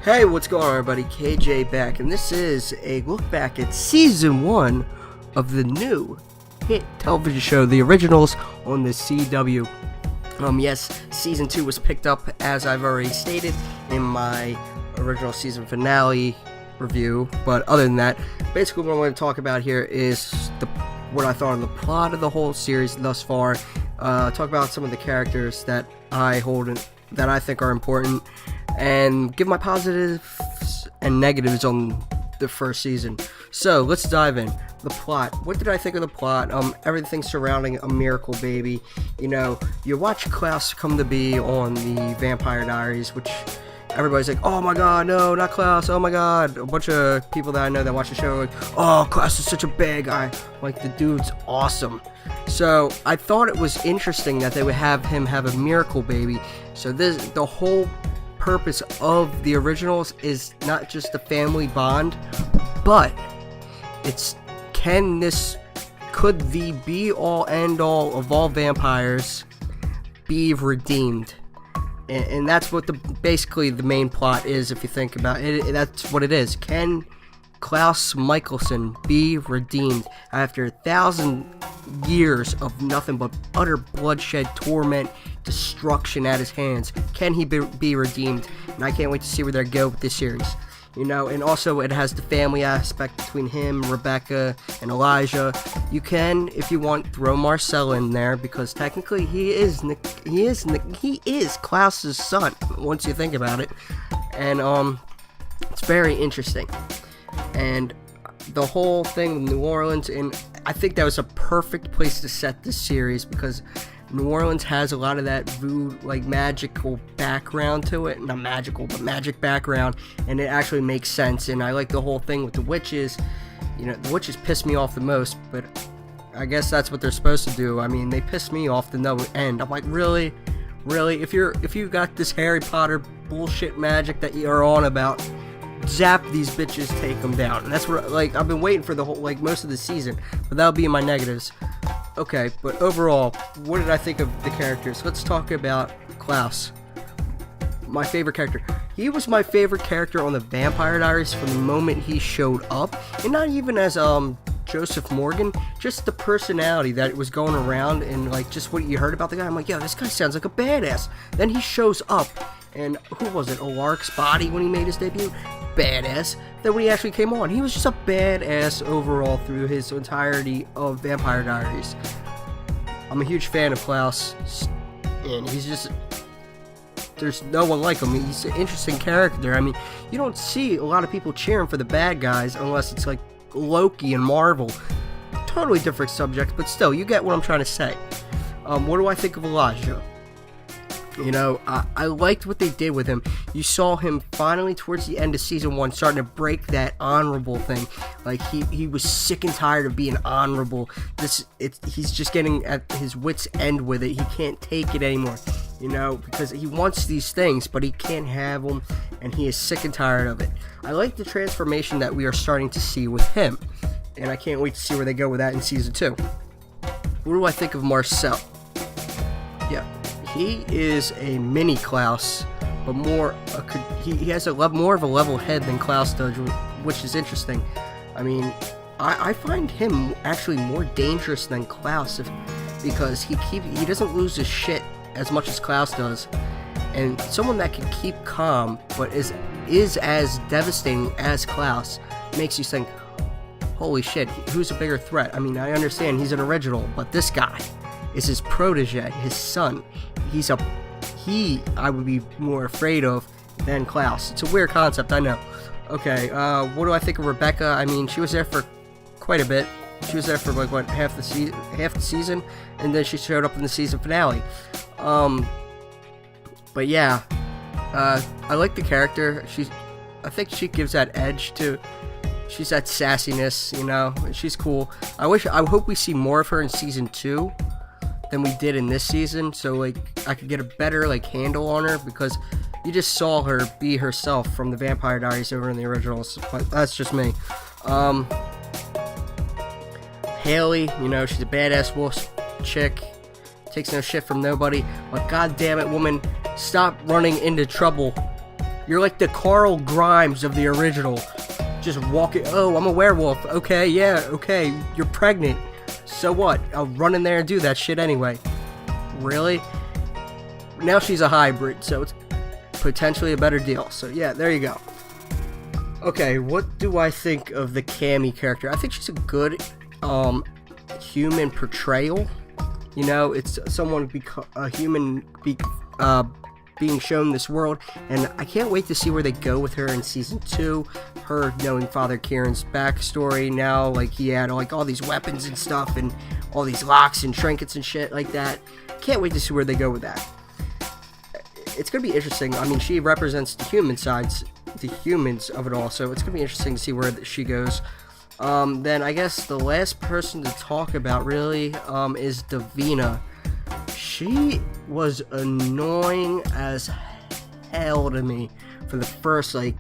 Hey, what's going on, everybody? KJ back, and this is a look back at Season 1 of the new hit television show, The Originals, on the CW. Yes, Season 2 was picked up, as I've already stated, in my original season finale review, but other than that, basically what I want to talk about here is what I thought of the plot of the whole series thus far, talk about some of the characters that I think are important, and give my positives and negatives on the first season. So let's dive in. The plot. What did I think of the plot? Everything surrounding a miracle baby. You know, you watch Klaus come to be on the Vampire Diaries, which everybody's like, oh my god, no, not Klaus, oh my god. A bunch of people that I know that watch the show are like, oh, Klaus is such a bad guy. Like, the dude's awesome. So I thought it was interesting that they would have him have a miracle baby. So the whole purpose of the originals is not just the family bond, but could the be all end all of all vampires be redeemed? And that's what basically the main plot is, if you think about it. That's what it is. Can Klaus Michelson be redeemed after 1,000 years of nothing but utter bloodshed, torment, destruction at his hands? Can he be redeemed? And I can't wait to see where they go with this series. You know, and also it has the family aspect between him, Rebecca, and Elijah. You can, if you want, throw Marcel in there, because technically he is Klaus's son, once you think about it. And it's very interesting. And the whole thing with New Orleans, and I think that was a perfect place to set this series, because New Orleans has a lot of that voodoo, like, magical background to it. Not magical, but magic background, and it actually makes sense. And I like the whole thing with the witches. You know, the witches piss me off the most, but I guess that's what they're supposed to do. I mean, they piss me off to no end. I'm like, really? If you got this Harry Potter bullshit magic that you're on about, zap these bitches, take them down. And that's what, like, I've been waiting for the whole, like, most of the season, but that'll be in my negatives. Okay, but overall, what did I think of the characters? Let's talk about Klaus. My favorite character. He was my favorite character on the Vampire Diaries from the moment he showed up, and not even as Joseph Morgan, just the personality that was going around, and like just what you heard about the guy. I'm like, yo, this guy sounds like a badass. Then he shows up, and who was it? O'Lark's body when he made his debut? Badass. Then when he actually came on, he was just a badass overall through his entirety of Vampire Diaries. I'm a huge fan of Klaus, and he's just, there's no one like him. He's an interesting character. I mean, you don't see a lot of people cheering for the bad guys unless it's like Loki and Marvel. Totally different subjects, but still, you get what I'm trying to say. What do I think of Elijah? You know, I liked what they did with him. You saw him finally towards the end of season 1 starting to break that honorable thing. Like, he was sick and tired of being honorable. He's just getting at his wit's end with it. He can't take it anymore, you know, because he wants these things, but he can't have them, and he is sick and tired of it. I like the transformation that we are starting to see with him, and I can't wait to see where they go with that in season 2. What do I think of Marcel? Yeah. He is a mini Klaus, but he has more of a level head than Klaus does, which is interesting. I mean, I find him actually more dangerous than Klaus, because he doesn't lose his shit as much as Klaus does, and someone that can keep calm but is as devastating as Klaus makes you think, holy shit, who's a bigger threat? I mean, I understand he's an original, but this guy is his protege, his son. I would be more afraid of than Klaus. It's a weird concept, I know. Okay, what do I think of Rebecca? I mean, she was there for quite a bit. She was there for like half the season, and then she showed up in the season finale. But yeah, I like the character. I think she gives that edge to. She's that sassiness, you know. She's cool. I hope we see more of her in season 2 than we did in this season, so like I could get a better like handle on her, because you just saw her be herself from the Vampire Diaries over in the originals. But that's just me. Haley, you know, she's a badass wolf chick, takes no shit from nobody, but god damn it, woman, stop running into trouble You're like the Carl Grimes of the original. Just walking. Oh, I'm a werewolf. Okay, yeah, okay. You're pregnant. So what? I'll run in there and do that shit anyway. Really? Now she's a hybrid, so it's potentially a better deal. So yeah, there you go. Okay, what do I think of the Cammy character? I think she's a good human portrayal. You know, it's someone a human being shown this world, and I can't wait to see where they go with her in season 2. Her knowing Father Kieran's backstory now, like he had like all these weapons and stuff, and all these locks and trinkets and shit like that. Can't wait to see where they go with that. It's gonna be interesting. I mean, she represents the human sides, the humans of it all, so it's gonna be interesting to see where she goes. Then I guess the last person to talk about really is Davina. She was annoying as hell to me for the first like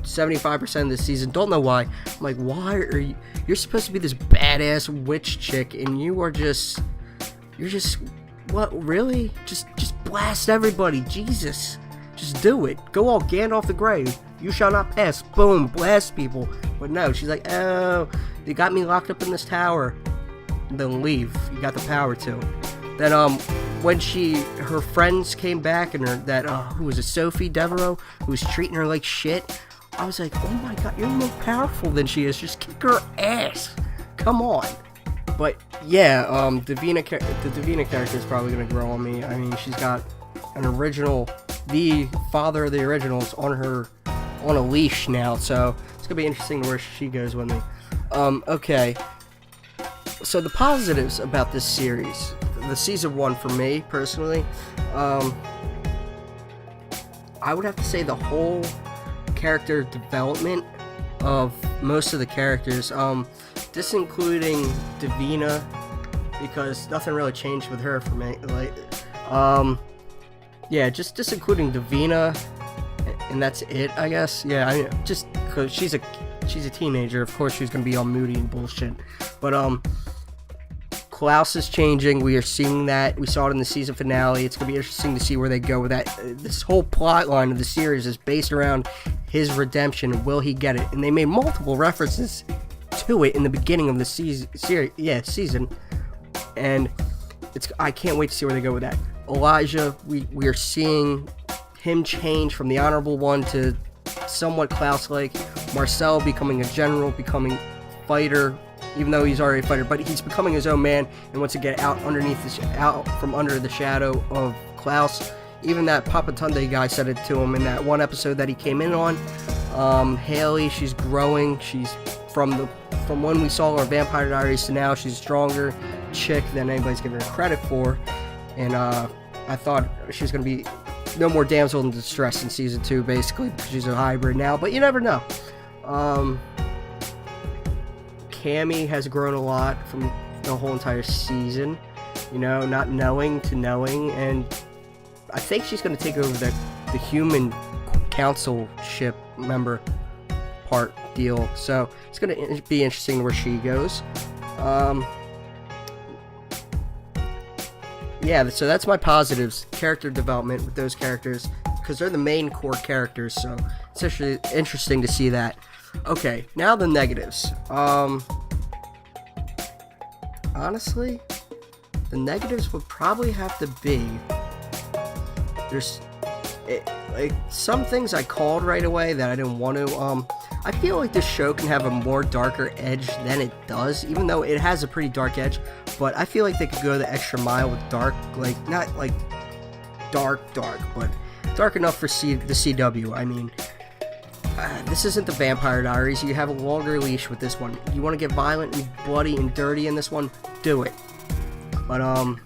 75% of the season. Don't know why. I'm like, why are you? You're supposed to be this badass witch chick, and you're just what? Really? Just blast everybody. Jesus, just do it. Go all Gandalf the Grey. You shall not pass. Boom, blast people. But no, she's like, oh, they got me locked up in this tower. And then leave. You got the power to. Then when her friends came back, and who was it, Sophie Devereaux, who was treating her like shit, I was like, oh my god, you're more powerful than she is. Just kick her ass. Come on. But yeah, the Davina character is probably gonna grow on me. I mean, she's got an original, the father of the originals on a leash now, so it's gonna be interesting where she goes with me. Okay. So the positives about this series, the season 1 for me personally, I would have to say the whole character development of most of the characters, this including Davina, because nothing really changed with her for me. Like, yeah, just including Davina, and that's it, I guess. Yeah, I mean, just because she's a teenager, of course she's gonna be all moody and bullshit. But Klaus is changing. We are seeing that. We saw it in the season finale. It's going to be interesting to see where they go with that. This whole plot line of the series is based around his redemption. Will he get it? And they made multiple references to it in the beginning of the season. And I can't wait to see where they go with that. Elijah, we are seeing him change from the honorable one to somewhat Klaus-like. Marcel becoming a general, becoming fighter, even though he's already a fighter, but he's becoming his own man and wants to get out from under the shadow of Klaus. Even that Papa Tunde guy said it to him in that one episode that he came in on. Haley, she's growing. She's from when we saw her Vampire Diaries to now, she's a stronger chick than anybody's giving her credit for. And I thought she was going to be no more damsel in distress in season 2, basically, because she's a hybrid now, but you never know. Cammy has grown a lot from the whole entire season, you know, not knowing to knowing, and I think she's going to take over the human councilship member part deal, so it's going to be interesting where she goes. Yeah, so that's my positives, character development with those characters, because they're the main core characters, so it's actually interesting to see that. Okay, now the negatives. Honestly, the negatives would probably have to be, like some things I called right away that I didn't want to. I feel like this show can have a more darker edge than it does, even though it has a pretty dark edge. But I feel like they could go the extra mile with dark, like not like dark, but dark enough for the CW. I mean, this isn't the Vampire Diaries. You have a longer leash with this one. You want to get violent and bloody and dirty in this one? Do it. But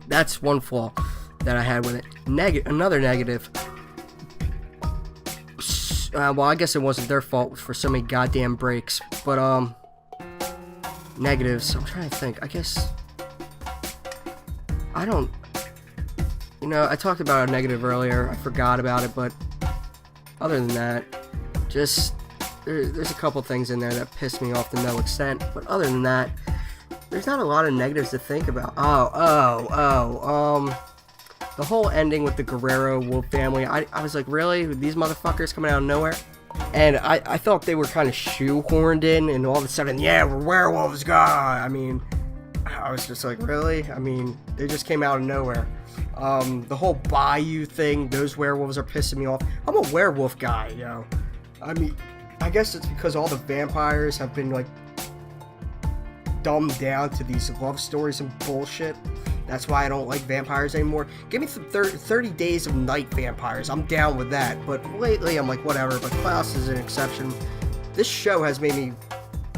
that's one flaw that I had with it. Another negative. Well, I guess it wasn't their fault for so many goddamn breaks. But negatives. I'm trying to think. I guess I don't. You know, I talked about a negative earlier. I forgot about it, but other than that, just there's a couple things in there that piss me off to no extent. But other than that, there's not a lot of negatives to think about. the whole ending with the Guerrero wolf family, I was like, really? These motherfuckers coming out of nowhere? And I thought they were kind of shoehorned in, and all of a sudden, yeah, we're werewolves, God. I mean, I was just like, really? I mean, they just came out of nowhere. The whole bayou thing, those werewolves are pissing me off. I'm a werewolf guy, yo. I mean, I guess it's because all the vampires have been, like, dumbed down to these love stories and bullshit. That's why I don't like vampires anymore. Give me some 30 Days of Night vampires. I'm down with that. But lately, I'm like, whatever. But Klaus is an exception. This show has made me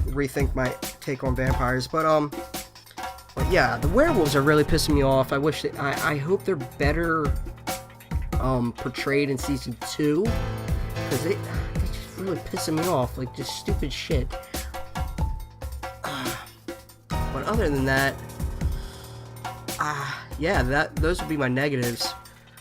rethink my take on vampires. But yeah, the werewolves are really pissing me off. I hope they're better portrayed in season 2. Because they're just really pissing me off. Like, just stupid shit. But other than that, yeah, those would be my negatives.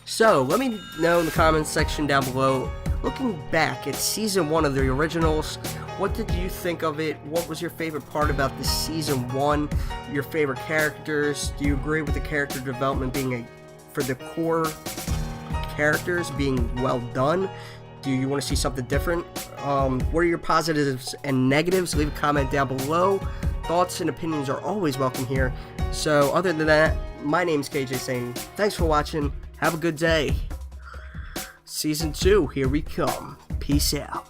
So, let me know in the comments section down below, looking back at season 1 of the originals, what did you think of it? What was your favorite part about this season 1? Your favorite characters? Do you agree with the character development being for the core characters being well done? Do you want to see something different? What are your positives and negatives? Leave a comment down below. Thoughts and opinions are always welcome here. So, other than that, my name's KJ saying thanks for watching. Have a good day. Season 2, here we come. Peace out.